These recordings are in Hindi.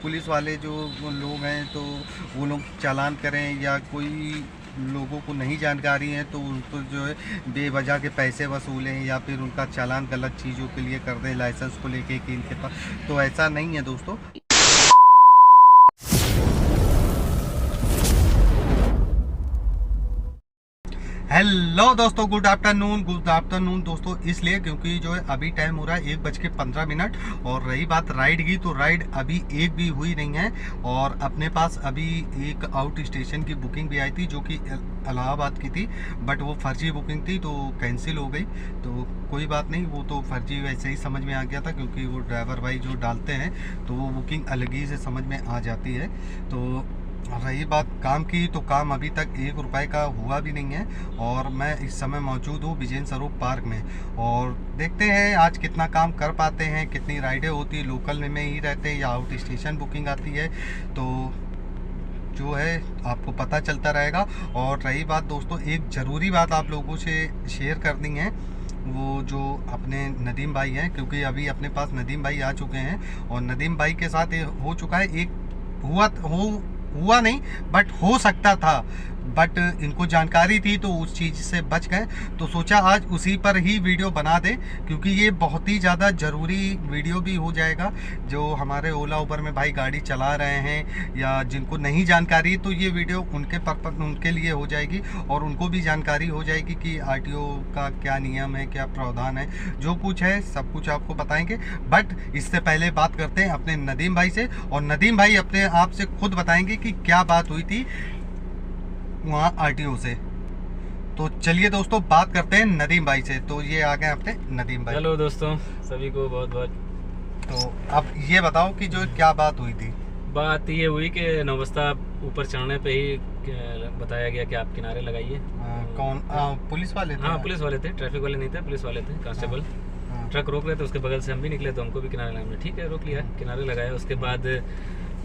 पुलिस वाले जो वो लोग हैं तो वो लोग चालान करें, या कोई लोगों को नहीं जानकारी है तो उनको जो है बेवजह के पैसे वसूलें, या फिर उनका चालान गलत चीज़ों के लिए कर दें लाइसेंस को लेके कि इनके पास, तो ऐसा नहीं है दोस्तों। हेलो दोस्तों, गुड आफ्टरनून दोस्तों। इसलिए क्योंकि जो है अभी टाइम हो रहा है 1:15। और रही बात राइड की, तो राइड अभी एक भी हुई नहीं है। और अपने पास अभी एक आउट स्टेशन की बुकिंग भी आई थी जो कि इलाहाबाद की थी, बट वो फर्जी बुकिंग थी तो कैंसिल हो गई। तो कोई बात नहीं, वो तो फर्जी वैसे ही समझ में आ गया था, क्योंकि वो ड्राइवर भाई जो डालते हैं तो वो बुकिंग अलग ही से समझ में आ जाती है। तो रही बात काम की, तो काम अभी तक 1 रुपए का हुआ भी नहीं है। और मैं इस समय मौजूद हूँ विजय स्वरूप पार्क में, और देखते हैं आज कितना काम कर पाते हैं, कितनी राइडें होती, लोकल में ही रहते हैं या आउट स्टेशन बुकिंग आती है, तो जो है आपको पता चलता रहेगा। और रही बात दोस्तों, एक ज़रूरी बात आप लोगों से शेयर करनी है, वो जो अपने नदीम भाई हैं, क्योंकि अभी अपने पास नदीम भाई आ चुके हैं। और नदीम भाई के साथ हो चुका है, एक हुआ नहीं बट हो सकता था, बट इनको जानकारी थी तो उस चीज़ से बच गए। तो सोचा आज उसी पर ही वीडियो बना दे, क्योंकि ये बहुत ही ज़्यादा ज़रूरी वीडियो भी हो जाएगा। जो हमारे ओला उबर में भाई गाड़ी चला रहे हैं या जिनको नहीं जानकारी, तो ये वीडियो उनके लिए हो जाएगी, और उनको भी जानकारी हो जाएगी कि आरटीओ का क्या नियम है, क्या प्रावधान है, जो कुछ है सब कुछ आपको बताएंगे। बट इससे पहले बात करते हैं अपने नदीम भाई से, और नदीम भाई अपने आप से खुद बताएंगे कि क्या बात हुई थी वहाँ आरटीओ से। तो चलिए दोस्तों बात करते हैं नदीम भाई से। तो ये आ गए अपने नदीम भाई। हेलो दोस्तों, सभी को बहुत बहुत। तो अब ये बताओ कि जो क्या बात हुई थी। बात ये हुई कि नौबस्ता ऊपर चढ़ने पे ही बताया गया कि आप किनारे लगाइए। कौन पुलिस वाले थे? हाँ, पुलिस वाले थे, ट्रैफिक वाले नहीं थे, पुलिस वाले थे, कांस्टेबल। ट्रक रोक रहे थे, उसके बगल से हम भी निकले तो हमको भी किनारे लगाना, ठीक है रोक लिया, किनारे लगाया। उसके बाद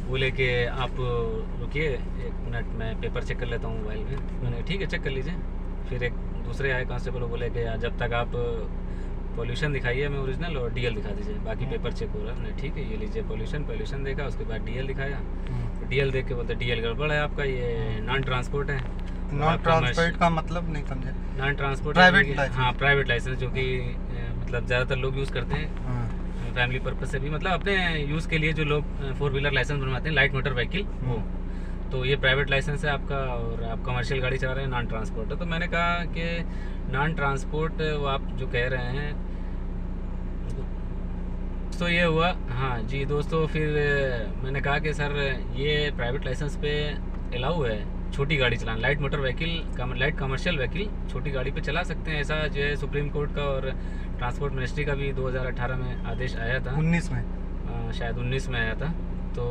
बोले कि आप रुकिए 1 मिनट, मैं पेपर चेक कर लेता हूँ मोबाइल में। मैंने ठीक है चेक कर लीजिए। फिर एक दूसरे आए कांस्टेबल, वो बोले कि जब तक आप पॉल्यूशन दिखाइए हमें ओरिजिनल, और डीएल दिखा दीजिए, बाकी पेपर चेक हो रहा है। मैंने ठीक है ये लीजिए पॉल्यूशन देखा, उसके बाद डीएल दिखाया। तो डीएल देख के बोलते डीएल गड़बड़ है आपका, ये नॉन ट्रांसपोर्ट है। नॉन ट्रांसपोर्ट का मतलब नहीं समझे? Non transport private license. हाँ, प्राइवेट लाइसेंस, जो कि मतलब ज़्यादातर लोग यूज़ करते हैं फैमिली पर्पस से भी, मतलब अपने यूज़ के लिए जो लोग 4 व्हीलर लाइसेंस बनवाते हैं, लाइट मोटर व्हीकल, वो तो ये प्राइवेट लाइसेंस है आपका, और आप कमर्शियल गाड़ी चला रहे हैं, नॉन ट्रांसपोर्ट है। तो मैंने कहा कि नॉन ट्रांसपोर्ट वो आप जो कह रहे हैं, तो ये हुआ। हाँ जी दोस्तों, फिर मैंने कहा कि सर ये प्राइवेट लाइसेंस पे अलाउ है छोटी गाड़ी चलाना, light motor vehicle, light commercial vehicle छोटी गाड़ी पे चला सकते हैं। ऐसा जो है सुप्रीम कोर्ट का और ट्रांसपोर्ट मिनिस्ट्री का भी 2018 में आदेश आया था, 19 में शायद 19 में आया था। तो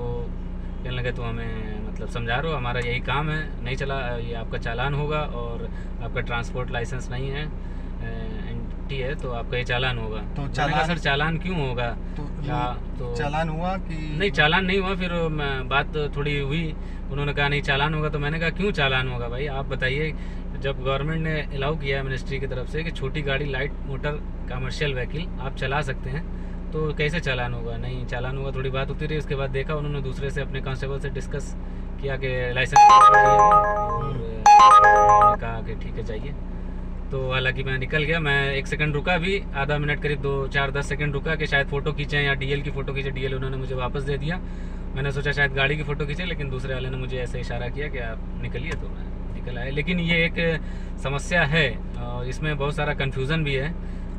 कहने लगे तो हमें मतलब समझा रहे हो, हमारा यही काम है, नहीं चला ये आपका चालान होगा, और आपका ट्रांसपोर्ट लाइसेंस नहीं है, एंटी है, तो आपका ये चालान होगा। तो चालान सर चालान क्यों होगा? तो चालान हुआ कि नहीं? चालान नहीं हुआ। फिर बात थोड़ी हुई, उन्होंने कहा नहीं चालान होगा। तो मैंने कहा क्यों चालान होगा भाई, आप बताइए। जब गवर्नमेंट ने अलाउ किया है मिनिस्ट्री की तरफ से कि छोटी गाड़ी लाइट मोटर कमर्शियल व्हीकल आप चला सकते हैं, तो कैसे चालान होगा? नहीं चालान होगा, थोड़ी बात होती रही। उसके बाद देखा उन्होंने दूसरे से, अपने कांस्टेबल से डिस्कस किया कि लाइसेंस, और उन्होंने कहा कि ठीक है जाइए। तो हालांकि मैं निकल गया, मैं 1 सेकंड रुका भी, आधा मिनट करीब 2-4-10 सेकंड रुका कि शायद फ़ोटो खींचें या डीएल की फ़ोटो खींचे। डीएल उन्होंने मुझे वापस दे दिया। मैंने सोचा शायद गाड़ी की फ़ोटो खींचे, लेकिन दूसरे वाले ने मुझे ऐसे इशारा किया कि आप निकलिए, तो मैं निकल आया। लेकिन ये एक समस्या है, और इसमें बहुत सारा कन्फ्यूज़न भी है,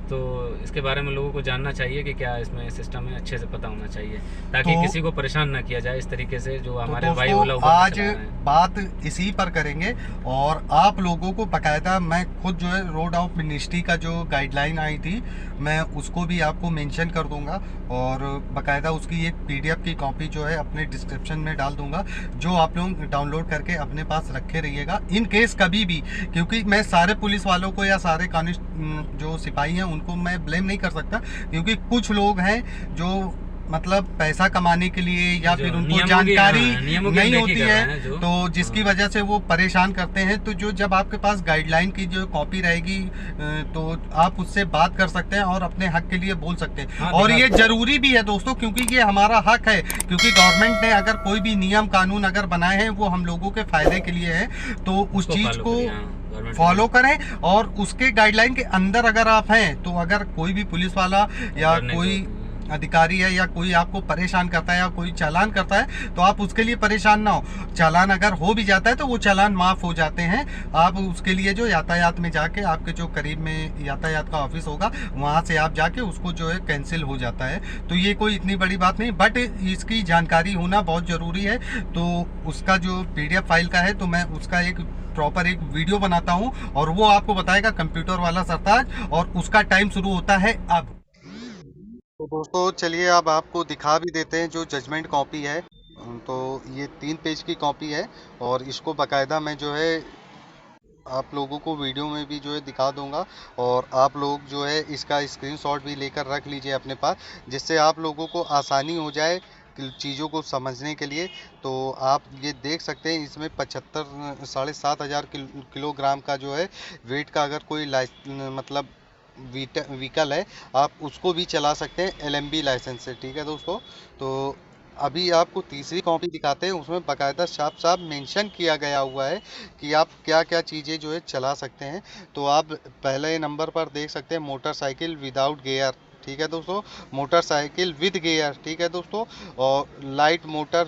तो इसके बारे में लोगों को जानना चाहिए कि क्या इसमें सिस्टम है, अच्छे से पता होना चाहिए, ताकि किसी को परेशान ना किया जाए इस तरीके से जो हमारे भाई ओला उबर आज बात इसी पर करेंगे। और आप लोगों को बकायदा मैं खुद जो है रोड ऑफ मिनिस्ट्री का जो गाइडलाइन आई थी, मैं उसको भी आपको मेंशन कर दूंगा, और बकायदा उसकी एक पीडीएफ की कॉपी जो है अपने डिस्क्रिप्शन में डाल दूंगा, जो आप लोग डाउनलोड करके अपने पास रखे रहिएगा इन केस कभी भी। क्योंकि मैं सारे पुलिस वालों को या सारे जो सिपाही हैं उनको मैं ब्लेम नहीं कर सकता, क्योंकि कुछ लोग हैं जो मतलब पैसा कमाने के लिए या जो फिर उनको नियमों की- जानकारी हाँ, नियमों की नहीं अनदेखी होती कर रहे है, हैं जो। तो जिसकी वजह से वो परेशान करते हैं। तो जो जब आपके पास गाइडलाइन की जो कॉपी रहेगी तो आप उससे बात कर सकते हैं और अपने हक के लिए बोल सकते हैं। हाँ, और दिखा ये सकते हैं। जरूरी भी है दोस्तों, क्योंकि ये हमारा हक है। क्योंकि गवर्नमेंट ने अगर कोई भी नियम कानून अगर बनाए हैं वो हम लोगों के फायदे के लिए है, तो उस उसको चीज follow को करिए, हाँ, government फॉलो के करें। और उसके गाइडलाइन के अंदर अगर आप हैं, तो अगर कोई भी पुलिस वाला या करने कोई को- अधिकारी है या कोई आपको परेशान करता है या कोई चालान करता है, तो आप उसके लिए परेशान ना हो। चालान अगर हो भी जाता है तो वो चालान माफ हो जाते हैं। आप उसके लिए जो यातायात में जाके आपके जो करीब में यातायात का ऑफिस होगा वहाँ से आप जाके उसको जो है कैंसिल हो जाता है। तो ये कोई इतनी बड़ी बात नहीं, बट इसकी जानकारी होना बहुत ज़रूरी है। तो उसका जो PDF फाइल का है, तो मैं उसका एक प्रॉपर एक वीडियो बनाता हूँ और वो आपको बताएगा कंप्यूटर वाला सरताज, और उसका टाइम शुरू होता है अब। तो दोस्तों चलिए अब आपको दिखा भी देते हैं जो जजमेंट कॉपी है। तो ये 3 पेज की कॉपी है और इसको बाकायदा मैं जो है आप लोगों को वीडियो में भी जो है दिखा दूंगा, और आप लोग जो है इसका स्क्रीनशॉट भी लेकर रख लीजिए अपने पास, जिससे आप लोगों को आसानी हो जाए चीज़ों को समझने के लिए। तो आप ये देख सकते हैं इसमें 75-7,500 किलोग्राम का जो है वेट का अगर कोई मतलब व्हीकल है, आप उसको भी चला सकते हैं LMB लाइसेंस से। ठीक है दोस्तों, तो अभी आपको तीसरी कॉपी दिखाते हैं। उसमें बाकायदा साफ साफ मेंशन किया गया हुआ है कि आप क्या क्या चीज़ें जो है चला सकते हैं। तो आप पहले नंबर पर देख सकते हैं मोटरसाइकिल विदाउट गियर। ठीक है दोस्तों, मोटरसाइकिल विद गियर। ठीक है दोस्तों, और लाइट मोटर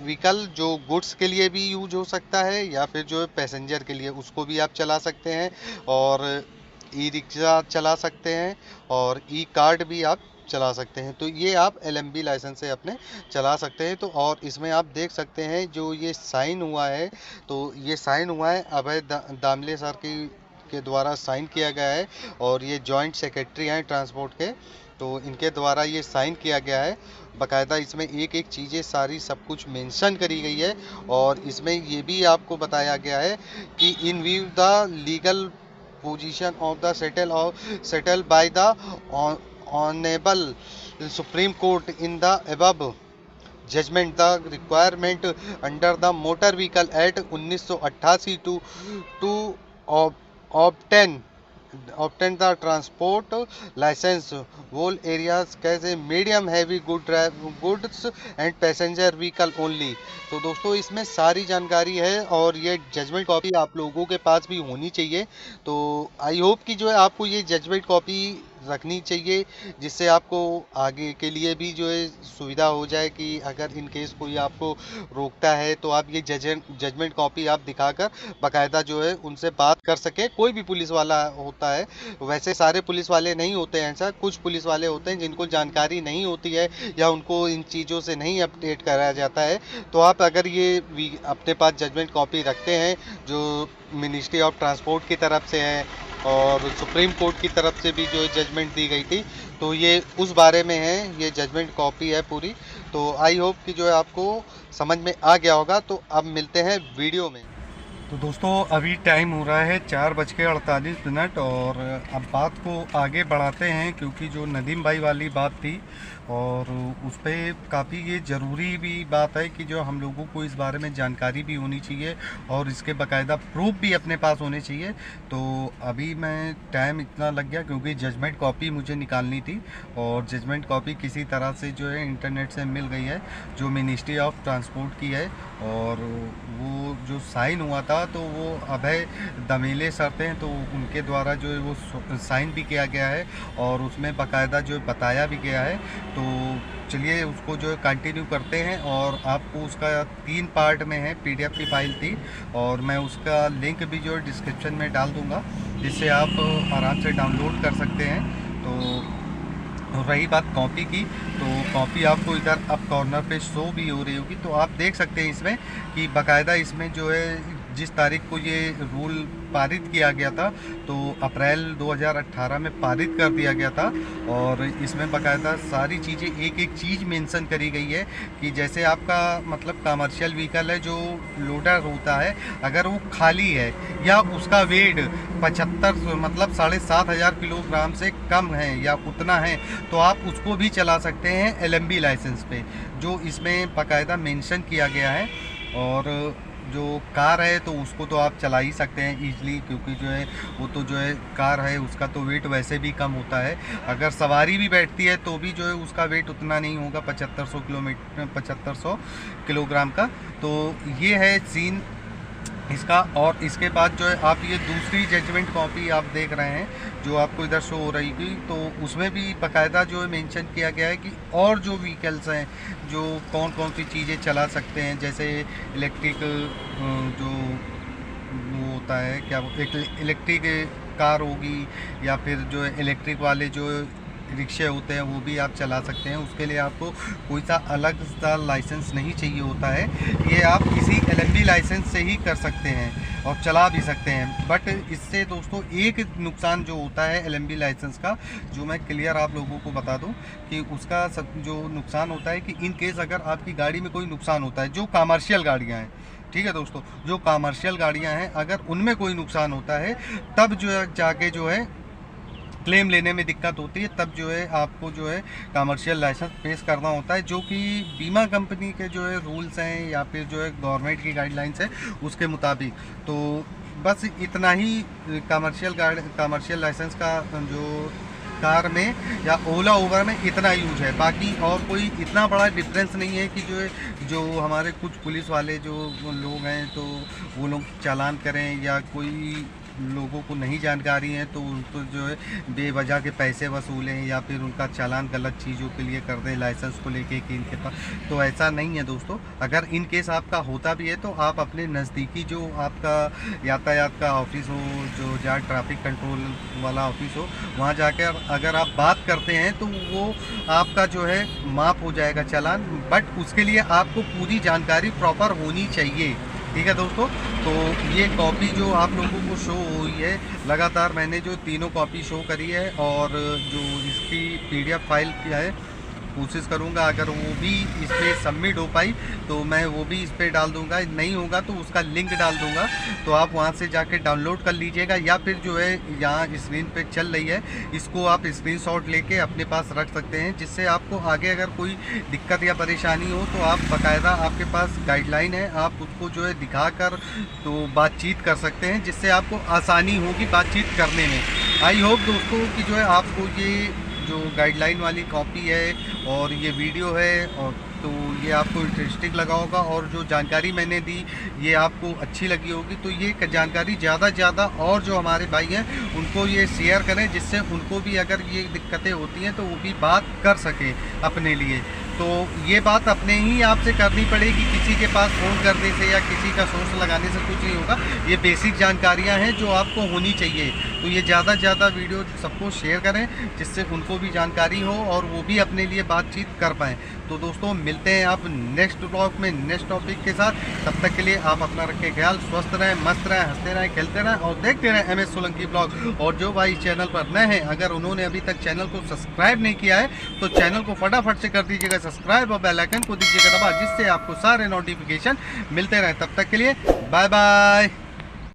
व्हीकल जो गुड्स के लिए भी यूज हो सकता है या फिर जो पैसेंजर के लिए उसको भी आप चला सकते हैं, और ई-रिक्शा चला सकते हैं, और ई-कार्ड भी आप चला सकते हैं। तो ये आप LMB लाइसेंस से अपने चला सकते हैं। तो और इसमें आप देख सकते हैं जो ये साइन हुआ है, तो ये साइन हुआ है अभय दामले सर के द्वारा साइन किया गया है, और ये जॉइंट सेक्रेटरी हैं ट्रांसपोर्ट के, तो इनके द्वारा ये साइन किया गया है। बाकायदा इसमें एक एक चीज़ें सारी सब कुछ मेंशन करी गई है, और इसमें ये भी आपको बताया गया है कि इन view the legal position of the settled by the honorable Supreme Court in the above judgment, the requirement under the Motor Vehicle Act 1988 to obtain the transport license whole areas कैसे medium heavy goods and passenger vehicle only। तो दोस्तों इसमें सारी जानकारी है, और ये जजमेंट कॉपी आप लोगों के पास भी होनी चाहिए। तो आई होप कि जो है आपको ये जजमेंट कॉपी रखनी चाहिए, जिससे आपको आगे के लिए भी जो है सुविधा हो जाए कि अगर इन केस कोई आपको रोकता है तो आप ये जजमेंट कॉपी आप दिखाकर बाकायदा जो है उनसे बात कर सके। कोई भी पुलिस वाला होता है, वैसे सारे पुलिस वाले नहीं होते हैं ऐसा, कुछ पुलिस वाले होते हैं जिनको जानकारी नहीं होती है या उनको इन चीज़ों से नहीं अपडेट कराया जाता है। तो आप अगर ये अपने पास जजमेंट कॉपी रखते हैं जो मिनिस्ट्री ऑफ ट्रांसपोर्ट की तरफ से है और सुप्रीम कोर्ट की तरफ से भी जो जजमेंट दी गई थी, तो ये उस बारे में है, ये जजमेंट कॉपी है पूरी। तो आई होप कि जो है आपको समझ में आ गया होगा। तो अब मिलते हैं वीडियो में। तो दोस्तों अभी टाइम हो रहा है 4:48, और अब बात को आगे बढ़ाते हैं, क्योंकि जो नदीम भाई वाली बात थी और उस पर काफ़ी ये ज़रूरी भी बात है कि जो हम लोगों को इस बारे में जानकारी भी होनी चाहिए और इसके बाकायदा प्रूफ भी अपने पास होने चाहिए। तो अभी मैं टाइम इतना लग गया क्योंकि जजमेंट कॉपी मुझे निकालनी थी, और जजमेंट कॉपी किसी तरह से जो है इंटरनेट से मिल गई है, जो मिनिस्ट्री ऑफ ट्रांसपोर्ट की है, और वो जो साइन हुआ था तो वो अभय दमेले सर थे, तो उनके द्वारा जो है वो साइन भी किया गया है और उसमें बाकायदा जो बताया भी गया है। तो चलिए उसको जो है कंटिन्यू करते हैं, और आपको उसका 3 पार्ट में है PDF की फाइल थी, और मैं उसका लिंक भी जो है डिस्क्रिप्शन में डाल दूंगा, जिससे आप आराम से डाउनलोड कर सकते हैं। तो रही बात कॉपी की, तो कॉपी आपको इधर अब कॉर्नर पे शो भी हो रही होगी, तो आप देख सकते हैं इसमें कि बाकायदा इसमें जो है जिस तारीख को ये रूल पारित किया गया था, तो अप्रैल 2018 में पारित कर दिया गया था। और इसमें बाकायदा सारी चीज़ें एक एक चीज़ मेंशन करी गई है कि जैसे आपका मतलब कमर्शियल व्हीकल है जो लोडर होता है, अगर वो खाली है या उसका वेट 75 मतलब 7,500 किलोग्राम से कम है या उतना है, तो आप उसको भी चला सकते हैं LMB लाइसेंस पे, जो इसमें बाकायदा मेंशन किया गया है। और जो कार है तो उसको तो आप चला ही सकते हैं ईजिली, क्योंकि जो है वो तो जो है कार है, उसका तो वेट वैसे भी कम होता है। अगर सवारी भी बैठती है तो भी जो है उसका वेट उतना नहीं होगा 7500 किलोग्राम का। तो ये है सीन इसका। और इसके बाद जो है आप ये दूसरी जजमेंट कॉपी आप देख रहे हैं जो आपको इधर शो हो रही थी, तो उसमें भी बाकायदा जो है मेंशन किया गया है कि और जो व्हीकल्स हैं जो कौन कौन सी चीज़ें चला सकते हैं, जैसे इलेक्ट्रिक जो वो होता है क्या, इलेक्ट्रिक कार होगी, या फिर जो है इलेक्ट्रिक वाले जो रिक्शे होते हैं वो भी आप चला सकते हैं। उसके लिए आपको कोई सा अलग सा लाइसेंस नहीं चाहिए होता है, ये आप किसी LMB लाइसेंस से ही कर सकते हैं और चला भी सकते हैं। बट इससे दोस्तों एक नुकसान जो होता है LMB लाइसेंस का, जो मैं क्लियर आप लोगों को बता दूं कि उसका सब जो नुकसान होता है कि इन केस अगर आपकी गाड़ी में कोई नुकसान होता है, जो कमर्शियल गाड़ियाँ हैं, ठीक है दोस्तों, जो कमर्शियल गाड़ियाँ हैं अगर उनमें कोई नुकसान होता है, तब जो है जाके जो है क्लेम लेने में दिक्कत होती है, तब जो है आपको जो है कमर्शियल लाइसेंस पेश करना होता है, जो कि बीमा कंपनी के जो है रूल्स हैं या फिर जो है गवर्नमेंट की गाइडलाइंस है उसके मुताबिक। तो बस इतना ही कमर्शियल लाइसेंस का जो कार में या ओला उबर में इतना यूज है, बाकी और कोई इतना बड़ा डिफरेंस नहीं है कि जो हमारे कुछ पुलिस वाले जो लोग हैं तो वो लोग चालान करें, या कोई लोगों को नहीं जानकारी है तो उनको जो है बेवजह के पैसे वसूलें या फिर उनका चालान गलत चीज़ों के लिए कर दें लाइसेंस को लेके कि इनके पास। तो ऐसा नहीं है दोस्तों। अगर इन केस आपका होता भी है तो आप अपने नज़दीकी जो आपका यातायात का ऑफिस हो, जो जहाँ ट्रैफिक कंट्रोल वाला ऑफिस हो, वहाँ जाकर अगर आप बात करते हैं तो वो आपका जो है माफ़ हो जाएगा चालान। बट उसके लिए आपको पूरी जानकारी प्रॉपर होनी चाहिए, ठीक है दोस्तों। तो ये कॉपी जो आप लोगों को शो हुई है, लगातार मैंने जो तीनों कॉपी शो करी है, और जो इसकी PDF फाइल किया है, कोशिश करूंगा अगर वो भी इस पर सबमिट हो पाई तो मैं वो भी इस पर डाल दूंगा, नहीं होगा तो उसका लिंक डाल दूंगा, तो आप वहां से जाके डाउनलोड कर लीजिएगा। या फिर जो है यहाँ स्क्रीन पे चल रही है, इसको आप स्क्रीनशॉट लेके अपने पास रख सकते हैं, जिससे आपको आगे अगर कोई दिक्कत या परेशानी हो तो आप बाकायदा आपके पास गाइडलाइन है, आप उसको जो है दिखाकर तो बातचीत कर सकते हैं, जिससे आपको आसानी होगी बातचीत करने में। आई होप दोस्तों कि जो है आपको ये जो गाइडलाइन वाली कॉपी है और ये वीडियो है, और तो ये आपको इंटरेस्टिंग लगा होगा, और जो जानकारी मैंने दी ये आपको अच्छी लगी होगी। तो ये जानकारी ज़्यादा से ज़्यादा और जो हमारे भाई हैं उनको ये शेयर करें, जिससे उनको भी अगर ये दिक्कतें होती हैं तो वो भी बात कर सकें अपने लिए। तो ये बात अपने ही आपसे करनी पड़ेगी, किसी के पास फ़ोन करने से या किसी का सोर्स लगाने से कुछ नहीं होगा। ये बेसिक जानकारियां हैं जो आपको होनी चाहिए। तो ये ज़्यादा से ज़्यादा वीडियो सबको शेयर करें, जिससे उनको भी जानकारी हो और वो भी अपने लिए बातचीत कर पाएँ। तो दोस्तों मिलते हैं आप नेक्स्ट ब्लॉग में नेक्स्ट टॉपिक के साथ। तब तक के लिए आप अपना रखें ख्याल, स्वस्थ रहें, मस्त रहें, हंसते रहें, खेलते रहें और देखते रहें MS सोलंकी ब्लॉग। और जो भाई चैनल पर नए हैं, अगर उन्होंने अभी तक चैनल को सब्सक्राइब नहीं किया है तो चैनल को फटाफट से कर दीजिएगा सब्सक्राइब, और बेल आइकन को दीजिएगा दबा, जिससे आपको सारे नोटिफिकेशन मिलते रहें। तब तक के लिए बाय बाय।